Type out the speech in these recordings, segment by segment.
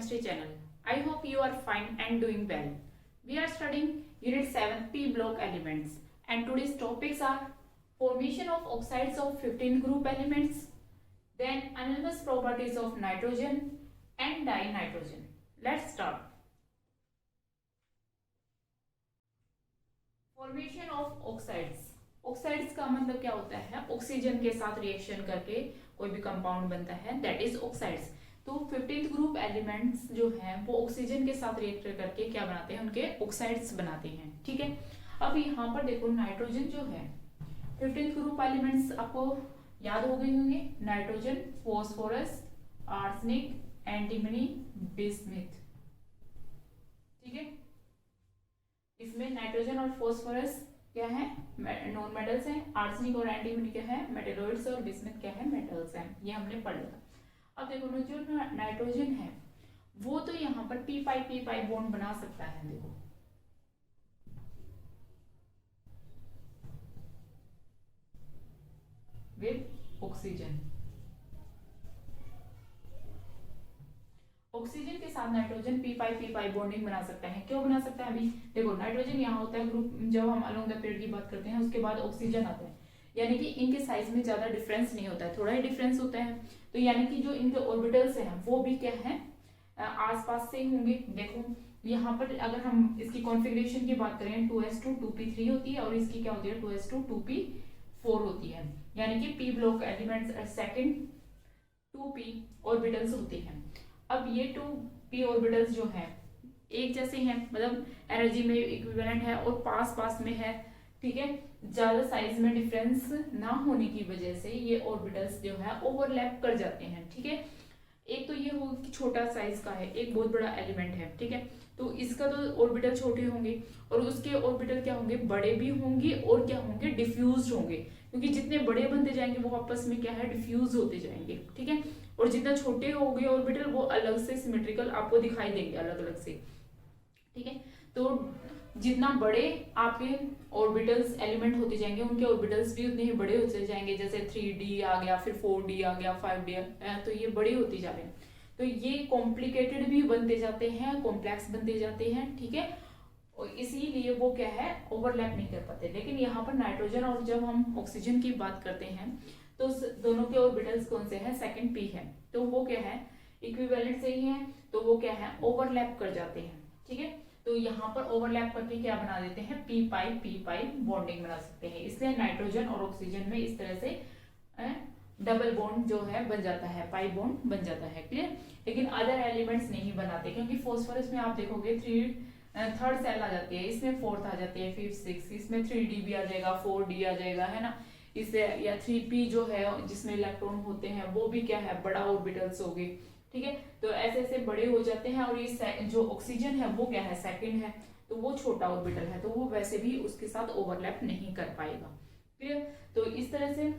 Chemistry channel. I hope you are fine and doing well. We are studying Unit 7 P block elements and today's topics are formation of oxides of 15 group elements, then anomalous properties of nitrogen and dinitrogen. Let's start. Formation of oxides. Oxides का मतलब क्या होता है? Oxygen के साथ reaction करके कोई भी कंपाउंड बनता है, दैट इज ऑक्साइड्स. तो 15th ग्रुप एलिमेंट्स जो हैं वो ऑक्सीजन के साथ रिएक्ट करके क्या बनाते हैं? उनके ऑक्साइड्स बनाते हैं. ठीक है. अब यहाँ पर देखो नाइट्रोजन जो है 15th ग्रुप एलिमेंट्स आपको याद हो गए होंगे. Nitrogen, phosphorus, arsenic, antimony, bismuth. ठीक है. इसमें नाइट्रोजन और फॉस्फोरस क्या है? नॉन मेटल्स हैं. आर्सेनिक और एंटीमनी क्या है? मेटेलॉइड्स. और बिस्मिथ क्या है? मेटल्स हैं. ये हमने पढ़ लिया. अब देखो ना, जो नाइट्रोजन है वो तो यहाँ पर पी पाई बॉन्ड बना सकता है. देखो विद ऑक्सीजन. ऑक्सीजन के साथ नाइट्रोजन पी पाई बॉन्डिंग बना सकता है. क्यों बना सकता है? अभी देखो नाइट्रोजन यहाँ होता है ग्रुप, जब हम अलोंग द पीरियड की बात करते हैं उसके बाद ऑक्सीजन आता है, यानी कि इनके साइज में ज्यादा डिफरेंस नहीं होता है, थोड़ा ही डिफरेंस होता है. तो यानी कि जो इनके ऑर्बिटल्स हैं वो भी क्या है? आसपास से ही होंगे. देखो यहाँ पर अगर हम इसकी कॉन्फ़िगरेशन की बात करें 2s2 2p3 होती है और इसकी क्या होती है? 2s2 2p4 होती है. यानी कि p block elements second 2p orbitals होते हैं. अब ये 2p ऑर्बिटल्स जो हैं एक जैसे हैं, मतलब एनर्जी में इक्विवेलेंट है और पास में है. ठीक है. ज्यादा साइज में डिफरेंस ना होने की वजह से ये ऑर्बिटल्स जो है ओवरलैप कर जाते हैं. ठीक है. एक तो ये हो कि छोटा साइज का है, एक बहुत बड़ा एलिमेंट है. ठीक है. तो इसका तो ऑर्बिटल छोटे होंगे और उसके ऑर्बिटल क्या होंगे? बड़े भी होंगे और क्या होंगे? डिफ्यूज होंगे, क्योंकि जितने बड़े बनते जाएंगे वो आपस में क्या है? डिफ्यूज होते जाएंगे. ठीक है. और जितना छोटे होंगे ऑर्बिटल वो अलग से सिमेट्रिकल आपको दिखाई देंगे अलग अलग से. ठीक है. तो जितना बड़े आपके ऑर्बिटल्स एलिमेंट होते जाएंगे उनके ऑर्बिटल्स भी उतने ही बड़े होते जाएंगे. जैसे 3d आ गया, फिर 4d आ गया, 5d तो ये बड़े होते जा रहे हैं. तो ये कॉम्प्लिकेटेड भी बनते जाते हैं, कॉम्प्लेक्स बनते जाते हैं. ठीक है. और इसीलिए वो क्या है? ओवरलैप नहीं कर पाते. लेकिन यहाँ पर नाइट्रोजन और जब हम ऑक्सीजन की बात करते हैं तो दोनों के ऑर्बिटल्स कौन से हैं? सेकंड p है. तो वो क्या है? इक्विवेलेंट से ही है, तो वो क्या है? ओवरलैप कर जाते हैं. ठीक है. तो यहाँ पर ओवरलैप करके क्या बना देते हैं? पी पाई बॉन्डिंग बना सकते हैं. इसलिए नाइट्रोजन और ऑक्सीजन में इस तरह से डबल बॉन्ड जो है बन जाता है, पाई बॉन्ड बन जाता है. क्लियर. लेकिन अदर एलिमेंट्स नहीं बनाते, क्योंकि फॉस्फोरस में आप देखोगे थर्ड सेल आ जाती है, इसमें फोर्थ आ जाती है, फिफ्थ सिक्स, इसमें 3d भी आ जाएगा, 4d आ जाएगा, है ना. इससे या 3p जो है जिसमें इलेक्ट्रॉन होते हैं वो भी क्या है? बड़ा ऑर्बिटल्स हो गए. ठीक है. तो ऐसे ऐसे बड़े हो जाते हैं. और ये जो ऑक्सीजन है वो क्या है? सेकंड है, तो वो छोटा ऑर्बिटल है, तो वो वैसे भी उसके साथ ओवरलैप नहीं कर पाएगा. क्लियर. तो इस तरह से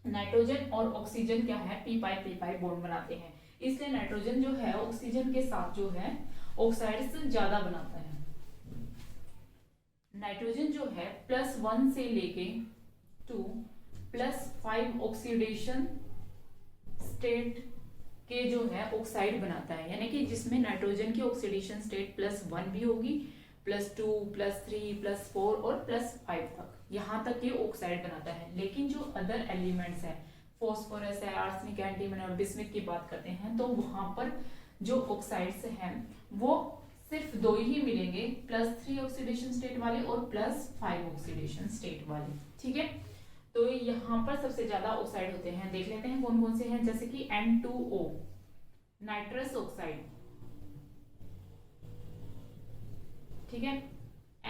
नाइट्रोजन और ऑक्सीजन क्या है? पी पाई बॉन्ड बनाते हैं. इसलिए नाइट्रोजन जो है ऑक्सीजन के साथ जो है ऑक्साइड्स ज्यादा बनाता है. नाइट्रोजन जो है +1 से लेके 2 +5 ऑक्सीडेशन स्टेट के जो है ऑक्साइड बनाता है. यानी कि जिसमें नाइट्रोजन की ऑक्सीडेशन स्टेट +1 भी होगी, +2 +3 +4 और +5 तक, यहाँ तक ये ऑक्साइड बनाता है. लेकिन जो अदर एलिमेंट्स है, फॉस्फोरस है, आर्सेनिक, एंटीमनी और बिस्मिथ की बात करते हैं, तो वहां पर जो ऑक्साइड्स हैं वो सिर्फ 2 ही मिलेंगे, +3 ऑक्सीडेशन स्टेट वाले और +5 ऑक्सीडेशन स्टेट वाले. ठीक है. तो यहाँ पर सबसे ज्यादा ऑक्साइड होते हैं. देख लेते हैं कौन कौन से हैं. जैसे कि N2O नाइट्रस ऑक्साइड. ठीक है.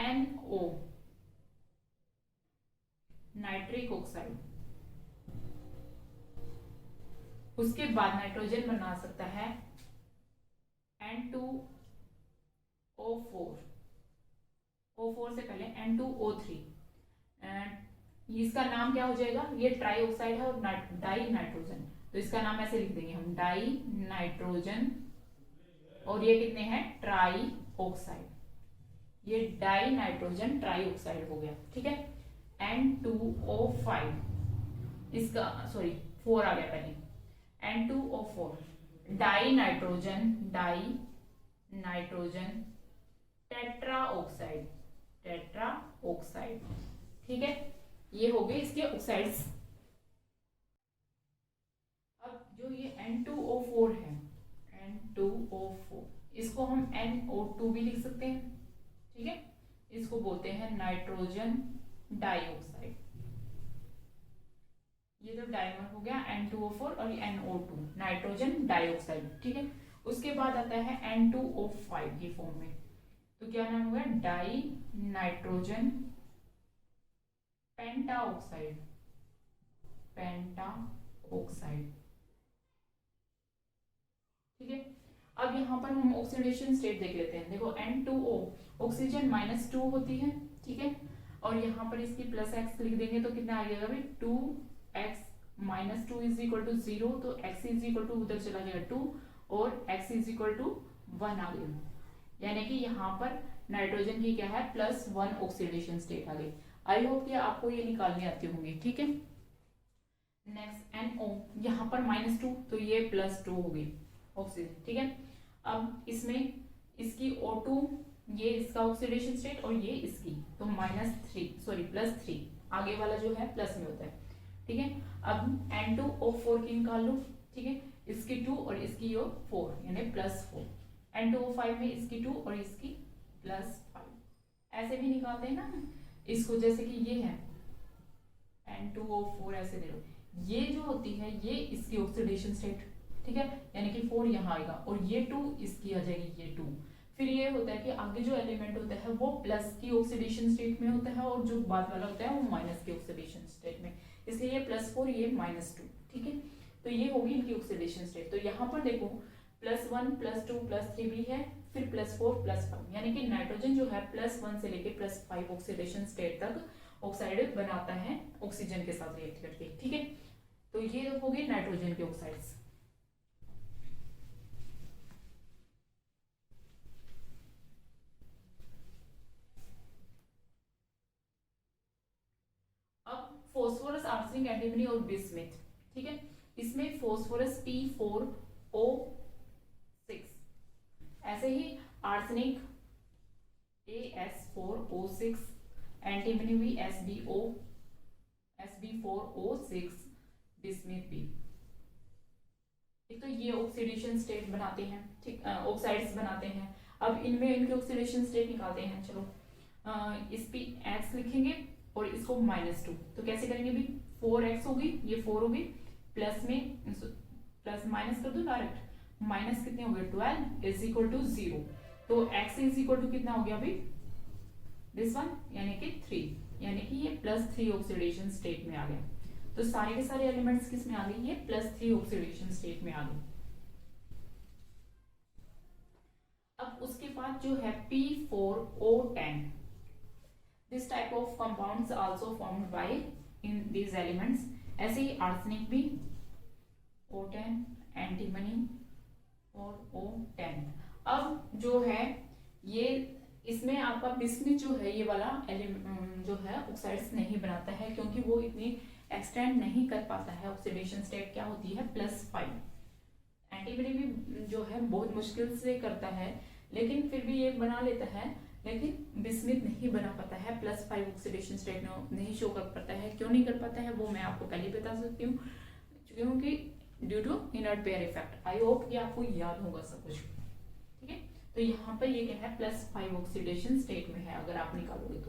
NO nitric oxide. उसके बाद नाइट्रोजन बना सकता है N2O4. O4 से पहले N2O3. इसका नाम क्या हो जाएगा? ये ट्राई ऑक्साइड है और डाई नाइट्रोजन, तो इसका नाम ऐसे लिख देंगे हम, डाई नाइट्रोजन. और ये कितने हैं? Try oxide. ये डाई नाइट्रोजन ट्राई ऑक्साइड हो गया. ठीक है. N2O5 इसका 4 आ गया पहले. N2O4 die nitrogen tetra oxide. ठीक है, ये हो गए इसके ऑक्साइड्स। अब जो ये N2O4 है, N2O4, इसको हम NO2 भी लिख सकते हैं। ठीक है, इसको बोलते हैं नाइट्रोजन डाइऑक्साइड। ये तो डाइमर हो गया N2O4 और ये NO2, नाइट्रोजन डाइऑक्साइड। ठीक है, उसके बाद आता है N2O5 की फॉर्म में, तो क्या नाम होगा, डाई नाइट्रोजन पेंटाऑक्साइड। ठीक है, अब यहाँ पर हम ऑक्सीडेशन स्टेट देख लेते हैं। देखो N2O ऑक्सीजन -2 होती है। ठीक है, और यहाँ पर इसकी +X लिख देंगे तो कितना आ जाएगा भाई, 2x -2 इज इक्वल टू 0, तो x इज इक्वल टू उधर चला जाएगा 2 और x इज इक्वल टू 1 आ गया, यानी कि यहाँ पर नाइट्रोजन की क्या है, +1 ऑक्सीडेशन स्टेट आ गई। आई होप कि आपको ये निकालने आती होंगी। ठीक है, नेक्स्ट NO, यहाँ पर -2 तो ये +2 होगी ऑक्सीजन। ठीक है, अब इसमें इसकी O2, ये इसका ऑक्सीडेशन स्टेट और ये इसकी, तो +3 आगे वाला जो है प्लस में होता है। ठीक है, अब N2O4 की निकाल लो। ठीक है, इसकी 2 और इसकी 4 यानी +4। N2O5 में इसकी 2 और इसकी +5। ऐसे भी निकालते हैं ना इसको, जैसे कि ये है N2O4, ऐसे दे लो, ये जो होती है ये इसकी ऑक्सीडेशन स्टेट। ठीक है, यानी कि 4 यहाँ आएगा और ये 2 इसकी आ जाएगी, ये 2। फिर ये होता है कि आगे जो एलिमेंट होता है वो प्लस की ऑक्सीडेशन स्टेट में होता है और जो बाद वाला होता है वो माइनस की ऑक्सीडेशन स्टेट में, इसलिए ये +4 ये -2। ठीक है, तो ये होगी इनकी ऑक्सीडेशन स्टेट। तो यहाँ पर देखो +1 +2 +3 भी है, फिर +4 +5, यानी कि नाइट्रोजन जो है +1 से लेके +5 ऑक्सीडेशन स्टेट तक ऑक्साइड बनाता है ऑक्सीजन के साथ रिएक्ट करके। ठीक है, तो ये हो गई नाइट्रोजन के ऑक्साइड्स। अब फॉस्फोरस, आर्सेनिक, एंटीमनी और बिस्मिथ। ठीक है, इसमें फॉस्फोरस P4O6, ऐसे ही आर्सेनिक AS4O6, एंटीमनी भी SB4O6, बिस्मिथ भी। एक तो ये ऑक्सीडेशन स्टेट बनाते हैं, ठीक, ऑक्साइड्स बनाते हैं। अब इनमें इनके ऑक्सीडेशन स्टेट निकालते हैं। चलो इस पे X लिखेंगे और इसको -2, तो कैसे करेंगे भी, 4x होगी, ये 4 होगी, प्लस में प्लस माइनस कर दो डायरेक्ट, माइनस कितने हो गए, 12 इज इक्वल टू 0, तो x इज इक्वल टू कितना हो गया अभी, दिस वन, यानी कि 3, यानी कि ये +3 ऑक्सीडेशन स्टेट में आ गया। तो सारे के सारे एलिमेंट्स किस में आ गए, ये +3 ऑक्सीडेशन स्टेट में आ गए। अब उसके बाद जो है P4O10, this type of compounds also formed by in these elements. ऐसे ही आर्सेनिक भी O10, एंटीमनी और O10। अब जो है ये, इसमें आपका बिस्मिथ जो है ये वाला जो है ऑक्साइड्स नहीं बनाता है, क्योंकि वो इतनी एक्सटेंड नहीं कर पाता है। ऑक्सीडेशन स्टेट क्या होती है, +5। एंटीमनी भी जो है बहुत मुश्किल से करता है, लेकिन फिर भी ये बना लेता है, लेकिन बिस्मिथ नहीं बना पाता है, +5 ऑक्सीडेशन स्टेट नहीं शो कर पाता है। क्यों नहीं कर पाता है वो मैं आपको पहले बता सकती हूँ, क्योंकि due to inert pair effect. I hope कि आपको याद होगा सब कुछ। ठीक है, तो यहाँ पर ये क्या है, +5 ऑक्सीडेशन स्टेट में है अगर आप निकालोगे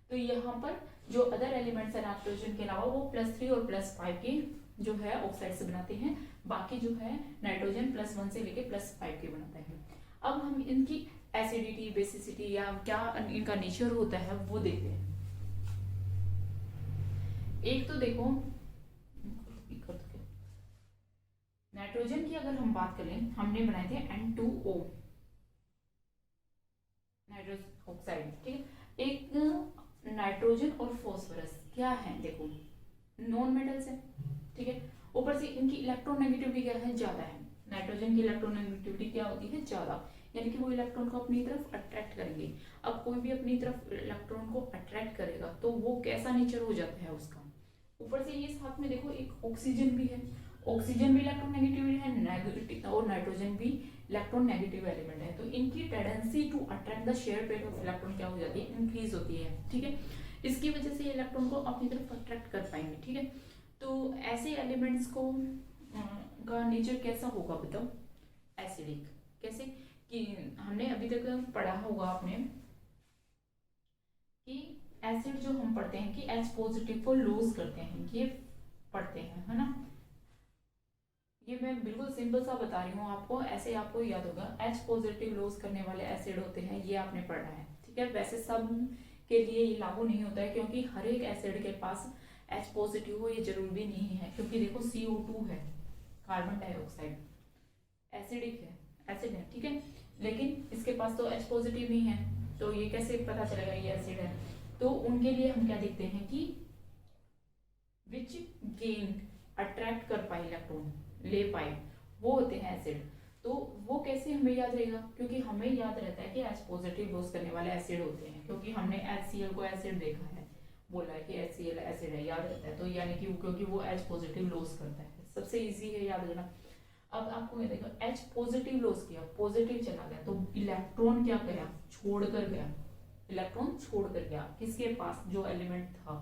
तो यहाँ पर जो अदर एलिमेंट्स है नाइट्रोजन के अलावा वो +3 और +5 की जो है ऑक्साइड्स बनाते हैं, बाकी जो है नाइट्रोजन +1 से लेके +5 के बनाता है। अब हम इनकी एसिडिटी, बेसिसिटी या क्या इनका नेचर होता है वो देखते हैं। एक तो देखो नाइट्रोजन की अगर हम बात करें, हमने बनाए थे N2O नाइट्रोजन ऑक्साइड। ठीक है, एक नाइट्रोजन और फॉस्फोरस क्या है, देखो नॉन मेटल्स है। ठीक है, ऊपर से इनकी इलेक्ट्रोनेगेटिविटी क्या है, ज्यादा है। नाइट्रोजन की इलेक्ट्रोनेगेटिविटी क्या होती है, ज्यादा, यानी कि वो इलेक्ट्रॉन को अपनी तरफ अट्रैक्ट करेंगे। अब कोई भी अपनी तरफ इलेक्ट्रॉन को अट्रैक्ट करेगा तो वो कैसा नेचर हो जाता है उसका। ऊपर से ये साथ में देखो एक ऑक्सीजन भी है, ऑक्सीजन भी इलेक्ट्रोनेगेटिव है और नाइट्रोजन भी इलेक्ट्रोनेगेटिव एलिमेंट है, तो इनकी tendency to attract the share pair of electron क्या हो जाती है, इंक्रीज होती है। ठीक है, इसकी वजह से इलेक्ट्रॉन को अपनी तरफ अट्रैक्ट कर पाएंगे। ठीक है, तो ऐसे एलिमेंट्स को का नेचर कैसा होगा बताओ, एसिडिक। कैसे कि हमने अभी तक पढ़ा होगा आपने कि एसिड जो हम पढ़ते हैं कि H पॉजिटिव को लूज करते हैं, ये पढ़ते हैं, है ना। ये मैं बिल्कुल सिंपल सा बता रही हूँ आपको, ऐसे आपको याद होगा। H पॉजिटिव लूज करने वाले एसिड होते हैं, ये आपने पढ़ा है। ठीक है, वैसे सब के लिए ये लागू नहीं होता है, क्योंकि हर एक एसिड के पास H पॉजिटिव हो ये जरूरी भी नहीं है, क्योंकि देखो CO2 है, कार्बन डाइऑक्साइड एसिडिक है, एसिड है। ठीक है, लेकिन इसके पास तो H पॉजिटिव ही है, तो ये कैसे पता चलेगा ये एसिड है। तो उनके लिए हम क्या देखते हैं कि विच गेन अट्रैक्ट कर पाए इलेक्ट्रॉन, ले पाए, वो होते हैं एसिड। तो वो कैसे हमें याद रहेगा, क्योंकि हमें याद रहता है कि H पॉजिटिव लॉस करने वाले एसिड होते हैं, क्योंकि हमने HCl को एसिड देखा है, बोला है कि HCl एसिड है, याद रहता है। तो यानी कि क्योंकि वो H पॉजिटिव लॉस करता है, सबसे इजी है याद रखना। अब आपको ये देखो, H पॉजिटिव लॉस किया, पॉजिटिव चला गया, तो इलेक्ट्रॉन क्या गया, छोड़ कर गया, इलेक्ट्रॉन छोड़ कर गया किसके पास, जो एलिमेंट था।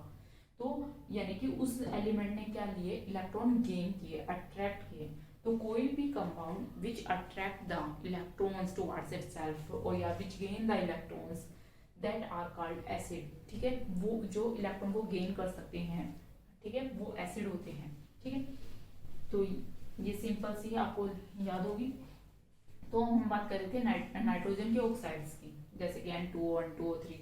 तो यानी कि उस एलिमेंट ने क्या लिए, इलेक्ट्रॉन गेन किए, अट्रैक्ट किए। तो कोई भी compound which attract the electrons towards itself और या which gain the electrons that are called acid. ठीक है, वो जो इलेक्ट्रॉन को गेन कर सकते हैं, ठीक है, वो एसिड होते हैं। ठीक है, तो ये सिंपल सी आपको याद होगी। तो हम बात कर रहे थे नाइट्रोजन के ऑक्साइड्स की, जैसे कि N2O, N2O3।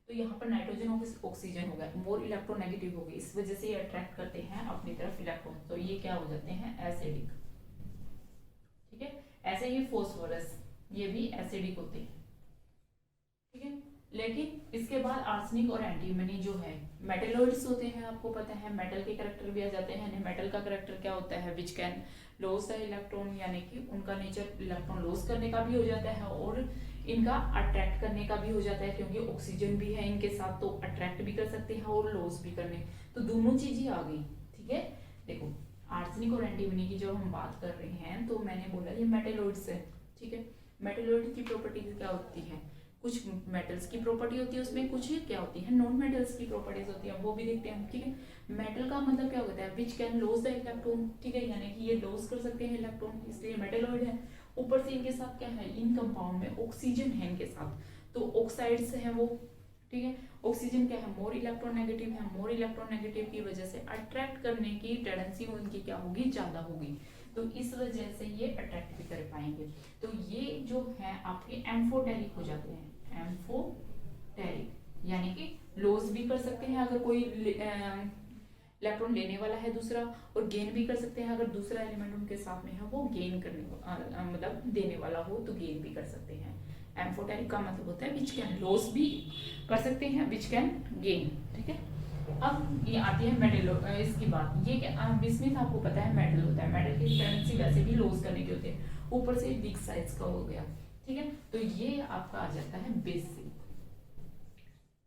तो यहाँ पर नाइट्रोजन ऑक्सीजन हो गया, मोर इलेक्ट्रोनेगेटिव हो गई, इस वजह से ये अट्रैक्ट करते हैं अपनी तरफ इलेक्ट्रॉन, तो ये क्या हो जाते हैं, एसिडिक। ठीक है, ऐसे ही फॉस्फोरस, ये भी एसिडिक होते हैं। ठीक है, लेकिन इसके बाद आर्सेनिक और एंटीमनी जो है मेटलोइड्स होते हैं, आपको पता है मेटल के कैरेक्टर भी आ जाते हैं। मेटल का कैरेक्टर क्या होता है, which can loss the electron, यानी कि उनका नेचर इलेक्ट्रॉन लॉस करने का भी हो जाता है और इनका अट्रैक्ट करने का भी हो जाता है, क्योंकि ऑक्सीजन भी है इनके साथ, तो अट्रैक्ट भी कर सकते हैं और लॉस भी करने, तो दोनों चीजें आ गई। ठीक है, देखो आर्सेनिक और एंटीमनी की जब हम बात कर रहे हैं, तो मैंने बोला ये मेटलोइड्स है। ठीक है, मेटलोइड की प्रॉपर्टीज क्या होती है, कुछ मेटल्स की प्रॉपर्टी होती है उसमें, कुछ क्या होती है, नॉन मेटल्स की प्रॉपर्टीज होती है, वो भी देखते हैं। ठीक है, मेटल का मतलब क्या होता है, which can loss the electron. ठीक है, यानी कि ये लॉस कर सकते हैं इलेक्ट्रॉन, इसलिए मेटलोइड है। ऊपर से इनके साथ क्या है, इन कंपाउंड में ऑक्सीजन है इनके साथ, तो ऑक्साइड्स है वो। ठीक है, ऑक्सीजन क्या है, मोर इलेक्ट्रोनेगेटिव है, मोर इलेक्ट्रोनेगेटिव की वजह से अट्रैक्ट करने की टेंडेंसी उनकी क्या होगी, ज्यादा होगी, तो इस वजह से ये अट्रैक्ट भी कर पाएंगे। तो ये जो है आपके एम्फोटेरिक हो जाते हैं, एम्फोटेरिक, यानी कि लॉस भी कर सकते हैं अगर कोई इलेक्ट्रॉन लेने वाला है दूसरा, और गेन भी कर सकते हैं अगर दूसरा एलिमेंट उनके साथ में है वो गेन करने मतलब देने वाला हो, तो गेन भी कर सकते हैं। एम्फोटेरिक का मतलब होता है विच कैन लॉस भी कर सकते हैं, विच कैन गेन। ठीक है, अब ये आती है मेटल, इसकी बात, ये क्या बिस्मिथ आपको पता है मेटल होता है, मेटल की टेंडेंसी वैसे भी लॉस करने की होती है, ऊपर से बिग साइज का हो गया। ठीक है, तो ये आपका आ जाता है बेसिक।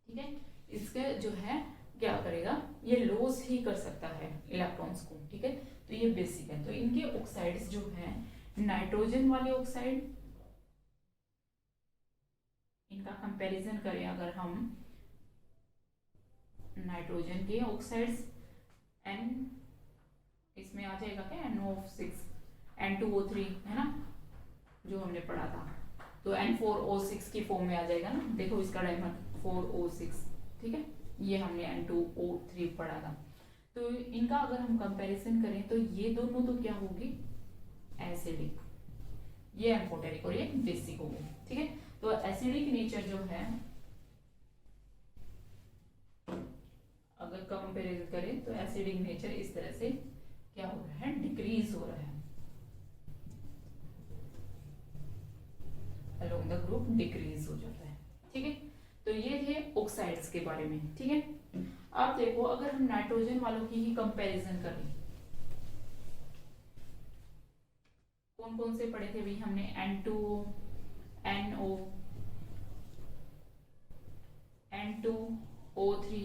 ठीक है, इसका जो है क्या करेगा, ये लॉस ही कर सकता है इलेक्ट्रॉन्स को। ठीक है, तो ये बेसिक है। तो इनके ऑक्साइड्स जो है, नाइट्रोजन वाले ऑक्साइड, इनका कंपैरिजन करें अगर हम, नाइट्रोजन के ऑक्साइड्स N, इसमें आ जाएगा क्या, NO6, N2O3 है ना, जो हमने पढ़ा था, तो N4O6 की फॉर्म में आ जाएगा ना, देखो इसका डायमंड 4O6। ठीक है, ये हमने N2O3 पढ़ा था। तो इनका अगर हम कंपैरिजन करें तो ये दोनों तो क्या होगी, एसिडिक, ये एम्फोटेरिक और ये बेसिक होगी। ठीक है, तो एसिडिक नेचर जो है अगर कंपैरिजन करें तो एसिडिक नेचर इस तरह से क्या हो रहा है, डिक्रीज हो रहा है, अलोंग द ग्रुप डिक्रीज हो जाता है। ठीक है, तो ये थे ऑक्साइड्स के बारे में। ठीक है, अब देखो अगर हम नाइट्रोजन वालों की ही कंपैरिजन करें, कौन कौन से पढ़े थे भाई हमने, N2O, NO, N2O3,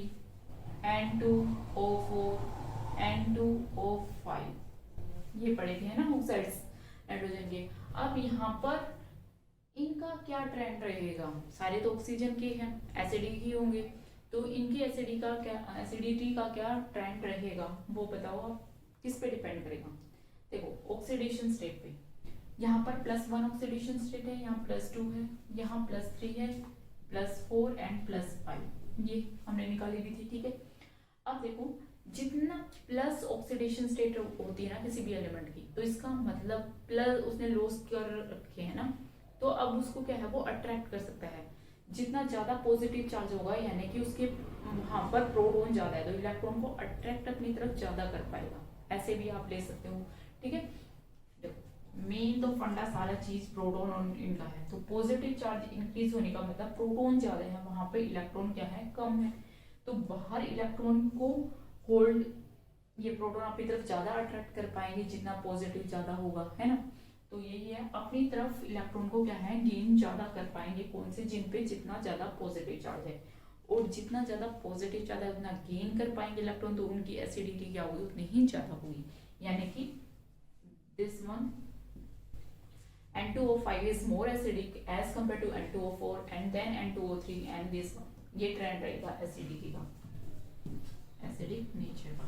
N2O4, N2O5, ये पढ़े थे ना ऑक्साइड्स नाइट्रोजन के। अब यहाँ पर इनका क्या ट्रेंड रहेगा, सारे तो ऑक्सीजन के हैं, एसिडिक ही होंगे, तो इनकी एसिडिटी का क्या ट्रेंड रहेगा वो बताओ आप, किस पे डिपेंड करेगा। देखो ऑक्सीडेशन स्टेट पे, यहाँ पर +1 ऑक्सीडेशन स्टेट है, यहाँ +2 है, यहाँ +3 है, +4 एंड +5, ये हमने निकाली भी थी, ठीक है। अब देखो जितना प्लस ऑक्सीडेशन स्टेट होती है ना किसी भी एलिमेंट की, तो इसका मतलब प्लस उसने लॉस कर रखे है ना, तो अब उसको क्या है वो अट्रैक्ट कर सकता है। जितना ज्यादा पॉजिटिव चार्ज होगा यानी कि उसके वहां पर प्रोटॉन ज्यादा है, तो इलेक्ट्रॉन को अट्रैक्ट अपनी तरफ ज्यादा कर पाएगा, ऐसे भी आप ले सकते हो, ठीक है। मेन तो फंडा सारा चीज प्रोटॉन और इनका है, तो पॉजिटिव चार्ज इंक्रीज होने का मतलब प्रोटॉन ज्यादा है, वहां पे इलेक्ट्रॉन क्या है कम है, तो बाहर इलेक्ट्रॉन को होल्ड, ये प्रोटॉन अपनी तरफ ज्यादा अट्रैक्ट कर पाएंगे जितना पॉजिटिव ज्यादा होगा, है ना। तो यही है, अपनी तरफ इलेक्ट्रॉन को क्या है गेन ज्यादा कर पाएंगे, कौन से, जिन पे जितना ज्यादा पॉजिटिव चार्ज है, और जितना ज्यादा पॉजिटिव चार्ज है उतना गेन कर पाएंगे इलेक्ट्रॉन, तो उनकी एसिडिटी क्या होगी उतनी ही ज्यादा होगी, यानी कि this one N2O5 is more acidic as compared to N2O4 and then N2O3 and this one, ये ट्रेंड रहेगा एसिडिटी का, एसिडिक नेचर का।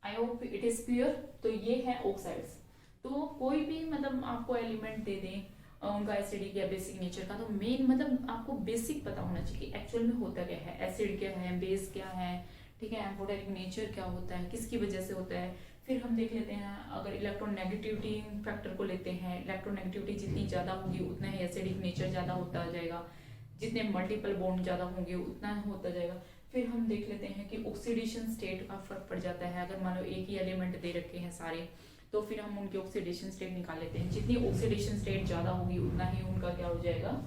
I hope it is clear. तो ये है ऑक्साइड्स। तो कोई भी मतलब आपको एलिमेंट दे दें उनका एसिडिक या बेसिक नेचर का, तो मेन मतलब आपको बेसिक पता होना चाहिए एक्चुअल में होता क्या है, एसिड क्या है, बेस क्या है, ठीक है, एम्फोटेरिक नेचर क्या होता है, किसकी वजह से होता है। फिर हम देख लेते हैं अगर इलेक्ट्रोनेगेटिविटी फैक्टर को लेते हैं, इलेक्ट्रोनेगेटिविटी जितनी ज्यादा होगी उतना ही एसिडिक नेचर ज्यादा होता जाएगा, जितने मल्टीपल बॉन्ड ज्यादा होंगे उतना होता जाएगा। फिर हम देख लेते हैं कि ऑक्सीडेशन स्टेट का फर्क पड़ जाता है, अगर मान लो एक ही एलिमेंट दे रखे हैं सारे, तो फिर हम उनके ऑक्सीडेशन स्टेट निकाल लेते हैं, जितनी ऑक्सीडेशन स्टेट ज्यादा होगी उतना ही उनका क्या हो जाएगा,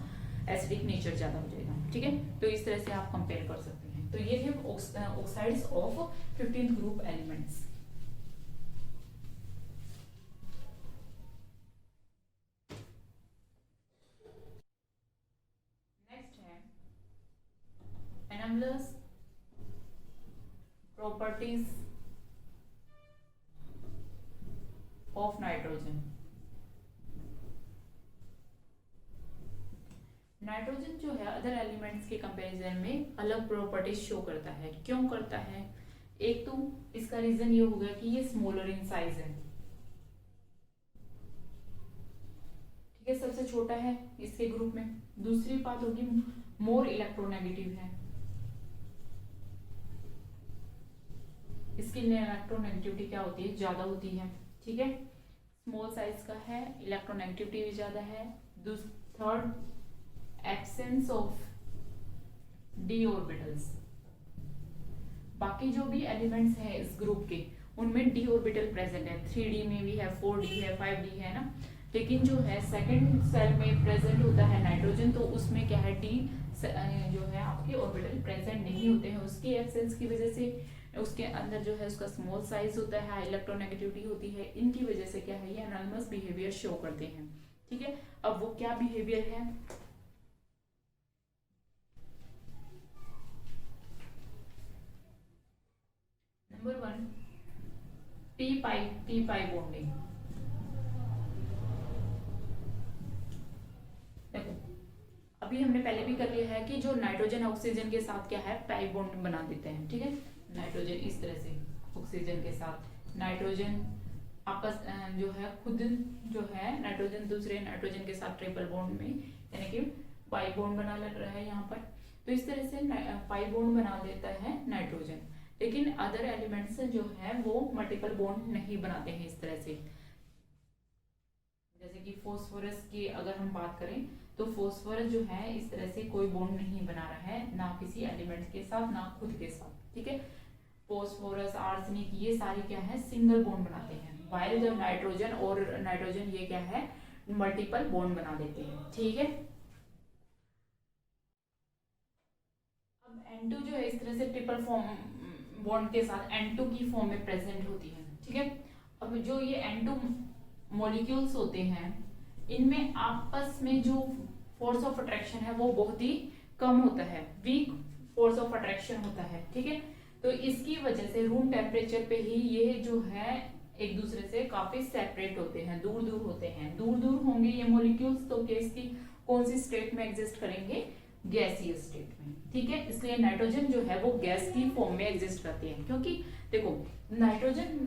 एसिडिक नेचर ज्यादा हो जाएगा, ठीक है। तो इस तरह से आप कंपेयर कर सकते हैं। तो ये थे oxides of 15th group elements. Next है anomalous properties of nitrogen. Nitrogen जो है अदर एलिमेंट्स के कंपैरिजन में अलग प्रॉपर्टीज शो करता है। क्यों करता है? एक तो इसका रीजन ये होगा कि ये स्मॉलर इन साइज है, ठीक है, सबसे छोटा है इसके ग्रुप में। दूसरी बात होगी मोर इलेक्ट्रोनेगेटिव है, इसकी इलेक्ट्रोनेगेटिविटी क्या होती है, ज्यादा होती है, ठीक है। स्मॉल साइज का है, इलेक्ट्रोनेगेटिविटी भी ज्यादा है। Third, absence of D orbitals. बाकी जो भी एलिमेंट्स हैं इस ग्रुप के उनमें डी ऑर्बिटल प्रेजेंट है, 3D में भी है, 4D है, 5D है ना, लेकिन जो है सेकंड सेल में प्रेजेंट होता है नाइट्रोजन, तो उसमें क्या है, डी जो है आपके ऑर्बिटल प्रेजेंट नहीं होते हैं। उसकी एब्सेंस की वजह से उसके अंदर जो है उसका स्मॉल साइज होता है, हाई इलेक्ट्रोनेगेटिविटी होती है, इनकी वजह से क्या है ये एनालिमस बिहेवियर शो करते हैं, ठीक है। अब वो क्या बिहेवियर है, नंबर 1 पी पाई बॉन्डिंग। देखो अभी हमने पहले भी कर लिया है कि जो नाइट्रोजन ऑक्सीजन के साथ क्या है पाई बॉन्ड बना देते हैं, ठीक है। नाइट्रोजन इस तरह से ऑक्सीजन के साथ, नाइट्रोजन आपस जो है खुद जो है नाइट्रोजन दूसरे नाइट्रोजन के साथ ट्रिपल बॉन्ड में यानी कि पाई बॉन्ड बना लग रहा है यहाँ पर, तो इस तरह से पाई बॉन्ड बना देता है नाइट्रोजन। लेकिन अदर एलिमेंट्स जो है वो मल्टीपल बॉन्ड नहीं बनाते हैं इस तरह से। जैसे कि फॉस्फोरस की अगर हम बात करें तो फॉस्फोरस जो है इस तरह से कोई बॉन्ड नहीं बना रहा है, ना किसी एलिमेंट के साथ ना खुद के साथ, ठीक है। फॉस्फोरस, आर्सेनिक ये सारे क्या है सिंगल बॉन्ड बनाते हैं, वाइल जब नाइट्रोजन और नाइट्रोजन ये क्या है मल्टीपल बॉन्ड बना देते हैं, ठीक है। अब N2 जो है इस तरह से ट्रिपल फॉर्म बॉन्ड के साथ N2 की फॉर्म में प्रेजेंट होती है, ठीक है। अब जो ये N2 मॉलिक्यूल्स होते हैं इनमें आपस में जो फोर्स ऑफ अट्रैक्शन है वो बहुत ही कम होता है, वीक फोर्स ऑफ अट्रैक्शन होता है, ठीक है। तो इसकी वजह से रूम टेम्परेचर पे ही ये जो है एक दूसरे से काफी सेपरेट होते हैं, दूर दूर होते हैं। दूर दूर होंगे ये मॉलिक्यूल्स तो गैस की कौन सी स्टेट में एग्जिस्ट करेंगे, गैसियस स्टेट में, ठीक है। इसलिए नाइट्रोजन जो है वो गैस की फॉर्म में एग्जिस्ट करती है, क्योंकि देखो नाइट्रोजन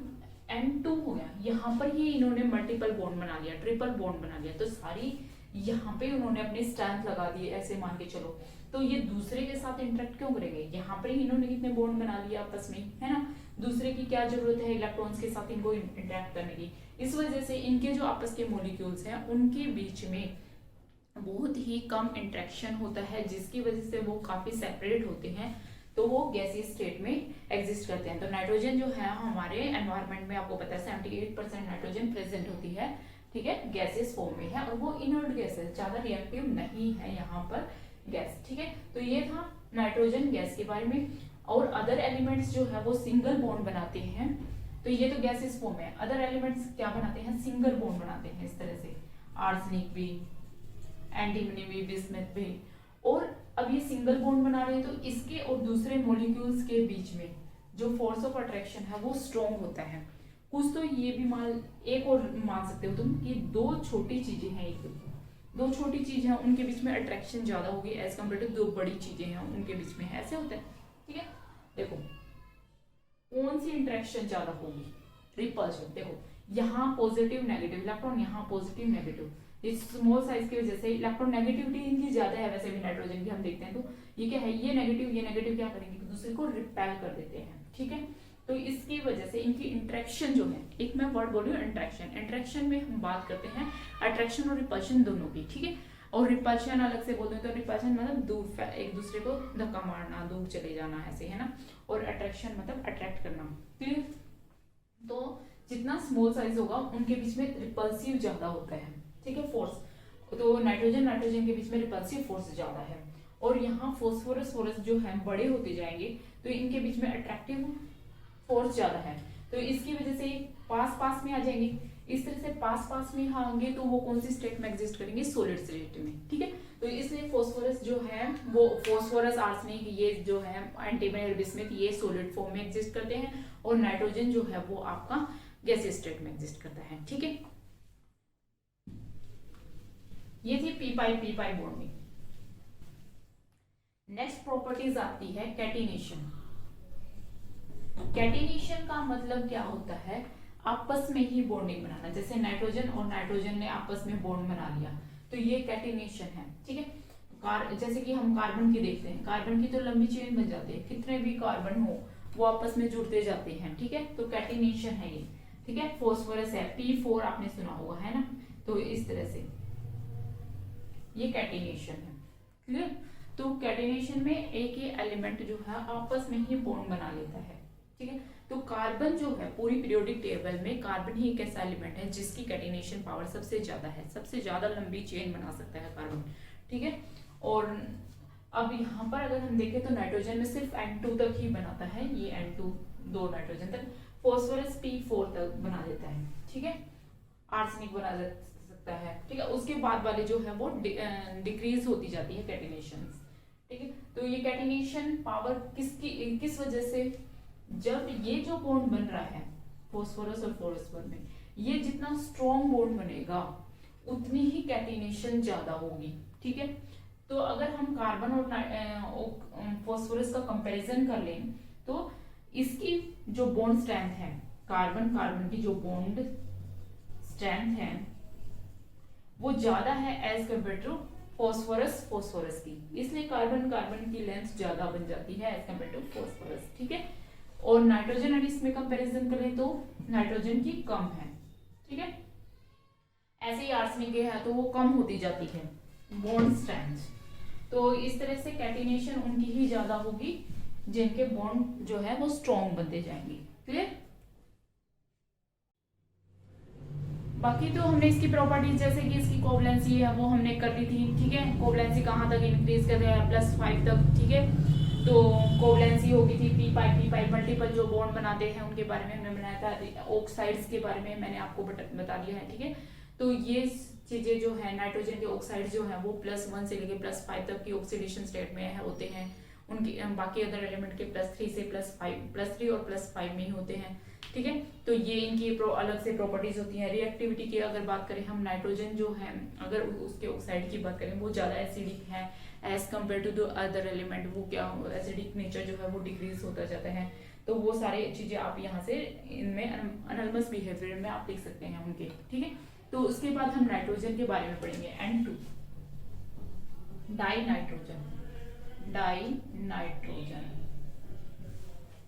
N2 हो गया, यहाँ पर ही इन्होंने मल्टीपल बॉन्ड बना लिया, ट्रिपल बॉन्ड बना लिया, तो सारी यहाँ पे उन्होंने अपनी स्ट्रेंथ लगा दी, ऐसे मान के चलो। तो ये दूसरे के साथ इंटरेक्ट क्यों करेंगे, यहाँ पर ही इन्होंने कितने बॉन्ड बना लिया आपस में, है ना। दूसरे की क्या जरूरत है इलेक्ट्रॉन्स के साथ इनको इंटरेक्ट करने की। इस वजह से इनके जो आपस के मॉलिक्यूल्स हैं उनके बीच में बहुत ही कम इंटरेक्शन होता है, जिसकी वजह से वो काफी सेपरेट होते हैं, तो वो गैसीय स्टेट में एग्जिस्ट करते हैं। तो नाइट्रोजन जो है हमारे एनवायरनमेंट में आपको पता है 78% नाइट्रोजन प्रेजेंट होती है, ठीक है, गैसियस फॉर्म में है, और वो इनर्ट गैस है, ज्यादा रिएक्टिव नहीं है यहाँ पर गैस, ठीक है। तो ये था नाइट्रोजन गैस के बारे में। और अदर एलिमेंट्स जो है वो सिंगल बॉन्ड बनाते हैं, तो ये तो गैसियस फॉर्म है। अदर एलिमेंट्स क्या बनाते हैं, सिंगल बॉन्ड बनाते हैं, इस तरह से आर्सेनिक भी, एंटीमनी भी, बिस्मथ भी। और अब ये सिंगल बॉन्ड बना रहे हैं तो इसके और दूसरे मॉलिक्यूल्स के बीच में जो फोर्स ऑफ अट्रैक्शन है वो स्ट्रॉन्ग होता है। कुछ तो ये भी एक और मान सकते हो तुम कि दो छोटी चीजें हैं, दो छोटी चीजें हैं उनके बीच में अट्रैक्शन ज्यादा होगी एज कम्पेयर टू दो बड़ी चीजें हैं उनके बीच में, ऐसे होता है, ठीक है। देखो कौन सी इंटरेक्शन ज्यादा होगी, रिपल्शन। देखो यहाँ पॉजिटिव नेगेटिव इलेक्ट्रॉन, यहाँ पॉजिटिव नेगेटिव, इस स्मॉल साइज की वजह से इलेक्ट्रॉन नेगेटिविटी इनकी ज्यादा है, वैसे भी नाइट्रोजन की हम देखते हैं। तो ये क्या है, ये नेगेटिव क्या करेंगे, एक दूसरे को रिपेल कर देते हैं, ठीक है। तो इसकी वजह से इनकी इंटरेक्शन जो है, एक मैं वर्ड बोल रही हूँ इंटरेक्शन, इंटरेक्शन में हम बात करते हैं अट्रैक्शन और रिपल्शन दोनों की, ठीक है। और रिपल्शन अलग से बोलते हैं, तो रिपल्शन मतलब दूर, एक दूसरे को धक्का मारना, दूर चले जाना, ऐसे, है ना। और अट्रैक्शन मतलब अट्रैक्ट करना, क्लियर। तो जितना स्मॉल साइज होगा उनके बीच में रिपल्सिव ज्यादा होता है, ठीक है, फोर्स। तो नाइट्रोजन के बीच में रिपल्सिव फोर्स ज्यादा है। और यहाँ फॉस्फोरस जो है बड़े होते जाएंगे तो इनके बीच में अट्रैक्टिव फोर्स ज्यादा है, तो इसकी वजह से पास में आ जाएंगे। इस तरह से पास में होंगे तो वो कौन सी स्टेट में एग्जिस्ट करेंगे, सॉलिड स्टेट में, ठीक है। तो इसलिए फॉस्फोरस जो है वो फॉस्फोरस, आर्सेनिक, ये जो है एंटीमनी और बिस्मथ, ये सॉलिड फॉर्म में एग्जिस्ट करते हैं, और नाइट्रोजन जो है वो आपका गैसियस स्टेट में एग्जिस्ट करता है, ठीक है। ये थी p pi bonding. Next properties आती है कैटिनेशन। कैटिनेशन का मतलब क्या होता है, आपस में ही बॉन्डिंग बनाना। जैसे नाइट्रोजन और नाइट्रोजन ने आपस में बॉन्ड बना लिया, तो ये कैटिनेशन है, ठीक है। जैसे कि हम कार्बन की देखते हैं, कार्बन की तो लंबी चेन बन जाती है, कितने भी कार्बन हो वो आपस में जुड़ते जाते हैं, ठीक है। तो कैटिनेशन है ये, ठीक है। फॉस्फोरस है, P4 आपने सुना होगा, है ना। तो इस तरह से ये कैटिनेशन है, क्लियर। तो कैटिनेशन में एक ही एलिमेंट जो है आपस में ही बॉन्ड बना लेता है, ठीक है। तो कार्बन जो है पूरी पीरियोडिक टेबल में कार्बन ही एक ऐसा एलिमेंट है जिसकी कैटिनेशन पावर सबसे ज्यादा है, सबसे ज्यादा लंबी चेन बना सकता है कार्बन, ठीक है। और अब यहाँ पर अगर हम देखें तो नाइट्रोजन में सिर्फ N2 तक ही बनाता है, ये N2 दो नाइट्रोजन तक, फॉस्फोरस P4 तक बना देता है, ठीक है। आर्सेनिक बना सकता है, ठीक है। उसके बाद वाले जो है वो डिक्रीज होती जाती है कैटिनेशन, ठीक है। तो ये कैटिनेशन पावर किस वजह से, जब ये जो बॉन्ड बन रहा है फॉस्फोरस और फॉस्फोरस में, ये जितना स्ट्रॉन्ग बॉन्ड बनेगा उतनी ही कैटिनेशन ज्यादा होगी, ठीक है। तो अगर हम कार्बन और फॉस्फोरस का कंपैरिजन कर लें तो इसकी जो बॉन्ड स्ट्रेंथ है, कार्बन की जो बॉन्ड स्ट्रेंथ है वो ज्यादा है एज कम्पेयर टू फॉस्फोरस की, इसलिए कार्बन की लेंथ ज्यादा बन जाती है एज कम्पेयर टू फॉस्फोरस, ठीक है। और नाइट्रोजन और इसमें कंपैरिजन करें तो नाइट्रोजन की कम है, ठीक है। ऐसे ही आर्सेनिक है तो वो कम होती जाती है बॉन्ड स्ट्रेंथ। तो इस तरह से कैटिनेशन उनकी ही ज्यादा होगी जिनके बॉन्ड जो है वो स्ट्रॉन्ग बनते जाएंगे, क्लियर। बाकी तो हमने इसकी प्रॉपर्टीज जैसे कि इसकी कोवलेंसी है वो हमने कर ली थी, ठीक है। कोवलेंसी कहाँ तक इंक्रीज कर दिया है, +5 तक, ठीक है। तो कोवलेंसी होगी थी p पाई मल्टीपल जो बॉन्ड बनाते हैं उनके बारे में हमने बनाया था, ऑक्साइड्स के बारे में मैंने आपको बता दिया है, ठीक है। तो ये चीजें जो है नाइट्रोजन के ऑक्साइड जो है वो +1 से लेके +5 तक की ऑक्सीडेशन स्टेट में होते हैं, उनके बाकी अदर एलिमेंट के +3 से +3 और +5 में ही होते हैं। ठीक है, तो ये इनकी अलग से प्रॉपर्टीज होती हैं। रिएक्टिविटी की अगर बात करें हम, नाइट्रोजन जो है अगर उसके ऑक्साइड की बात करें वो ज़्यादा एसिडिक है as compare to the other element, वो क्या एसिडिक नेचर जो है वो डिक्रीज होता जाता है। तो वो सारी चीज़ें आप यहाँ से इनमें अनलमस बिहेवियर में आप लिख सकते हैं उनके। ठीक है, तो उसके बाद हम नाइट्रोजन के बारे में पढ़ेंगे। N2 डाई नाइट्रोजन,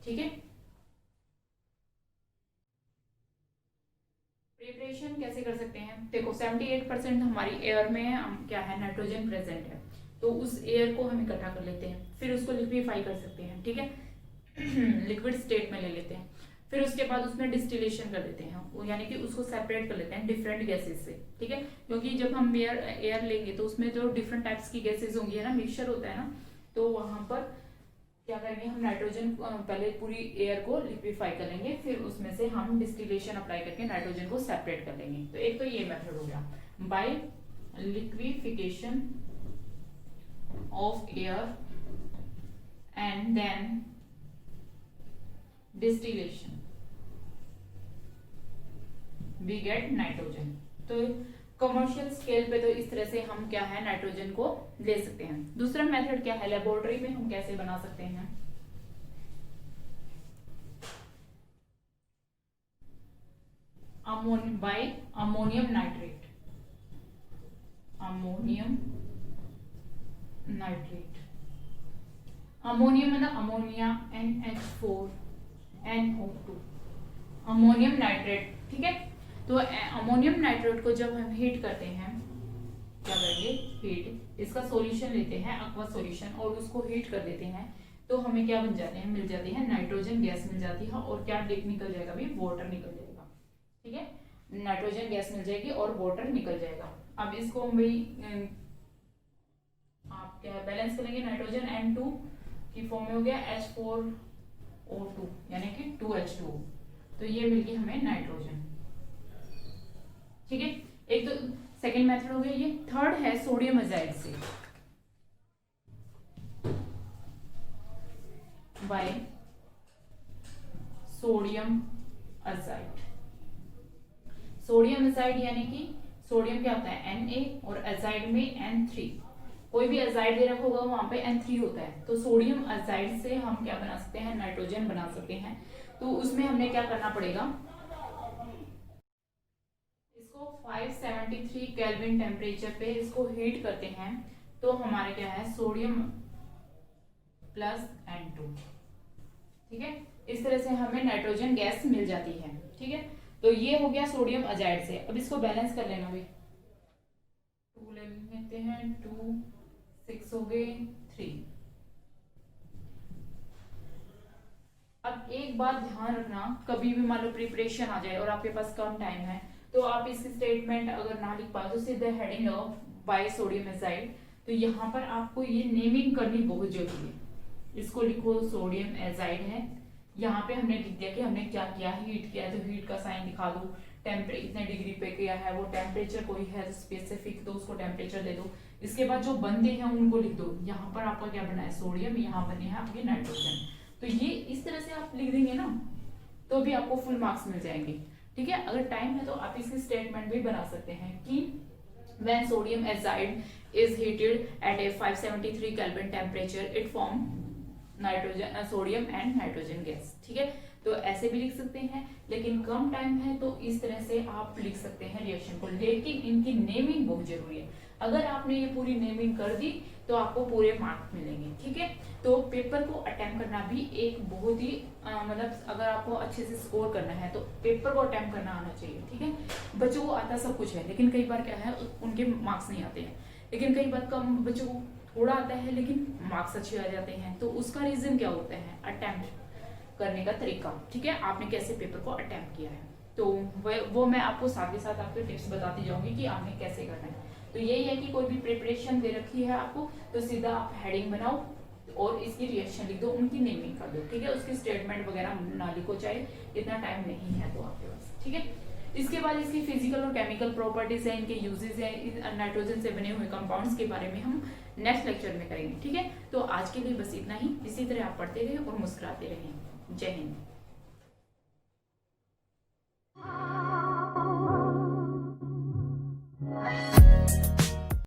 ठीक है। प्रिपरेशन कैसे कर सकते हैं? देखो 78% हमारी एयर में क्या है, नाइट्रोजन प्रेजेंट है, तो उस एयर को हम इकट्ठा कर लेते हैं, फिर उसको लिक्विफाई कर सकते हैं। ठीक है, लिक्विड स्टेट में ले लेते हैं, फिर उसके बाद उसमें डिस्टिलेशन कर देते हैं, यानी कि उसको सेपरेट कर लेते हैं डिफरेंट गैसेस से। ठीक है, क्योंकि जब हम एयर लेंगे तो उसमें जो डिफरेंट टाइप्स की गैसेस होंगी है ना, मिक्सचर होता है ना, तो वहां पर क्या करेंगे हम, नाइट्रोजन पहले पूरी एयर को लिक्विफाई कर लेंगे, फिर उसमें से हम डिस्टिलेशन अप्लाई करके नाइट्रोजन को सेपरेट कर लेंगे। तो एक तो ये मेथड हो गया by liquefaction of air and then distillation we get nitrogen. तो कमर्शियल स्केल पे तो इस तरह से हम क्या है, नाइट्रोजन को ले सकते हैं। दूसरा मेथड क्या है, लेबोरेटरी में हम कैसे बना सकते हैं? बाय अमोनियम नाइट्रेट, अमोनियम मतलब अमोनिया NH4NO2, अमोनियम नाइट्रेट। ठीक है, तो अमोनियम नाइट्रेट को जब हम हीट करते हैं, क्या करेंगे, हीट, इसका सॉल्यूशन लेते हैं एक्वा सॉल्यूशन और उसको हीट कर देते हैं, तो हमें क्या बन जाते हैं, मिल जाती है नाइट्रोजन गैस मिल जाती है, और क्या निकल जाएगा भी, वाटर निकल जाएगा। ठीक है, नाइट्रोजन गैस मिल जाएगी और वाटर निकल जाएगा। अब इसको हम भाई आप क्या बैलेंस करेंगे, नाइट्रोजन N2 की फॉर्म में हो गया H4O2 यानी कि 2H2O, तो ये मिल गई हमें नाइट्रोजन। ठीक है, एक तो सेकेंड मेथड हो गया ये। थर्ड है सोडियम एजाइड से, by sodium azide. Sodium azide यानी कि सोडियम क्या होता है, Na, और एजाइड में N3, कोई भी एजाइड दे रखा होगा वहां पे N3 होता है, तो सोडियम एजाइड से हम क्या बना सकते हैं, नाइट्रोजन बना सकते हैं। तो उसमें हमने क्या करना पड़ेगा, इसको 573 केल्विन टेम्परेचर पे इसको हीट करते हैं, तो हमारे क्या है, सोडियम प्लस N2। ठीक है, इस तरह से हमें नाइट्रोजन गैस मिल जाती है। ठीक है, तो ये हो गया सोडियम एजाइड से। अब इसको बैलेंस कर लेना भाई, 2 ले लेते हैं, 2 6 हो गए 3। अब एक बात ध्यान रखना, कभी भी मान लो प्रिपरेशन आ जाए और आपके पास कम टाइम है, तो आप इसकी स्टेटमेंट अगर ना लिख पाए तो सीधे हेडिंग लगाओ बाय सोडियम एजाइड। तो यहाँ पर आपको ये नेमिंग करनी बहुत जरूरी है। इसको लिखो सोडियम एजाइड है, यहाँ पे हमने लिख दिया कि हमने क्या किया, हीट किया, तो हीट का साइन दिखा दो, टेम्परेचर इतने डिग्री पे किया है, वो टेम्परेचर कोई है स्पेसिफिक तो उसको टेम्परेचर दे दो। इसके बाद जो बंदे हैं उनको लिख दो, यहाँ पर आपका क्या बना है, सोडियम, यहाँ बने हैं आपके नाइट्रोजन। तो ये इस तरह से आप लिख देंगे ना, तो भी आपको फुल मार्क्स मिल जाएंगे। ठीक है, अगर टाइम है तो आप इसकी स्टेटमेंट भी बना सकते हैं कि when sodium azide is heated at a 573 Kelvin temperature it form nitrogen sodium and nitrogen gas. ठीक है, तो ऐसे भी लिख सकते हैं, लेकिन कम टाइम है तो इस तरह से आप लिख सकते हैं रिएक्शन को, लेकिन इनकी नेमिंग बहुत जरूरी है। अगर आपने ये पूरी नेमिंग कर दी तो आपको पूरे मार्क्स मिलेंगे। ठीक है, तो पेपर को अटेम्प्ट करना भी एक बहुत ही मतलब अगर आपको अच्छे से स्कोर करना है तो पेपर को अटेम्प्ट करना आना चाहिए। ठीक है, बच्चों को आता सब कुछ है, लेकिन कई बार क्या है उनके मार्क्स नहीं आते हैं, लेकिन कई बार कम बच्चों को थोड़ा आता है लेकिन मार्क्स अच्छे आ जाते हैं। तो उसका रीजन क्या होता है, अटेम्प्ट करने का तरीका। ठीक है, आपने कैसे पेपर को अटेम्प्ट किया है, तो वो मैं आपको साथ ही साथ आपको टिप्स बताती जाऊंगी कि आपने कैसे करना है। तो यही है कि कोई भी प्रिपरेशन दे रखी है आपको, तो सीधा आप हेडिंग बनाओ और इसकी रिएक्शन लिख दो, उनकी नेमिंग कर दो। ठीक है, उसकी स्टेटमेंट वगैरह ना लिखो, चाहे इतना टाइम नहीं है तो आपके पास। ठीक है, इसके बाद इसकी फिजिकल और केमिकल प्रॉपर्टीज है, इनके यूजेस है, नाइट्रोजन से बने हुए कंपाउंड्स के बारे में हम नेक्स्ट लेक्चर में करेंगे, ठीक है। तो आज के लिए बस इतना ही। इसी तरह आप पढ़ते रहें और मुस्कुराते रहें। जय हिंद।